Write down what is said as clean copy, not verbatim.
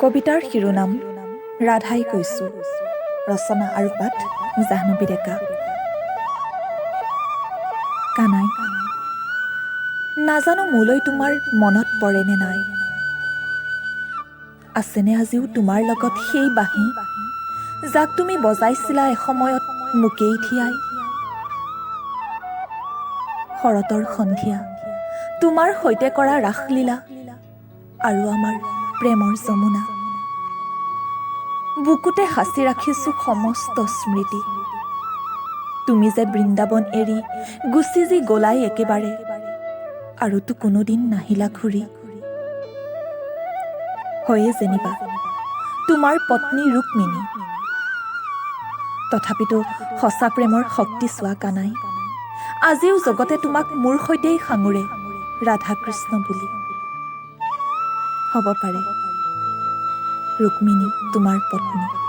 কবিতাৰ শিৰোনাম ৰাধাই কৈছোঁ, ৰচনা আৰু পাঠ জাহ্নবী ডেকা। কানাই, নাজানো মোলৈ তোমাৰ মনত পৰেনে নাই, আছেনে আজিও তোমাৰ লগত সেই বাঁহী যাক তুমি বজাইছিলা এসময়ত মোকেই থিয়াই। শৰতৰ সন্ধিয়া তোমাৰ সৈতে কৰা ৰাসলীলা আৰু আমাৰ প্ৰেমৰ যমুনা, বুকুতে সাঁচি ৰাখিছো সমস্ত স্মৃতি। তুমি যে বৃন্দাবন এৰি গুচি যি গলাই একেবাৰে, আৰুতো কোনোদিন নাহিলা ঘূৰি। হয়ে যেনিবা তোমাৰ পত্নী ৰুক্মিণী, তথাপিতো সঁচা প্ৰেমৰ শক্তি চোৱা কানাই, আজিও জগতে তোমাক মোৰ সৈতেই সাঙুৰে ৰাধা-কৃষ্ণ বুলি। হ'ব পাৰে ৰুক্মিণী তোমাৰ পত্নী।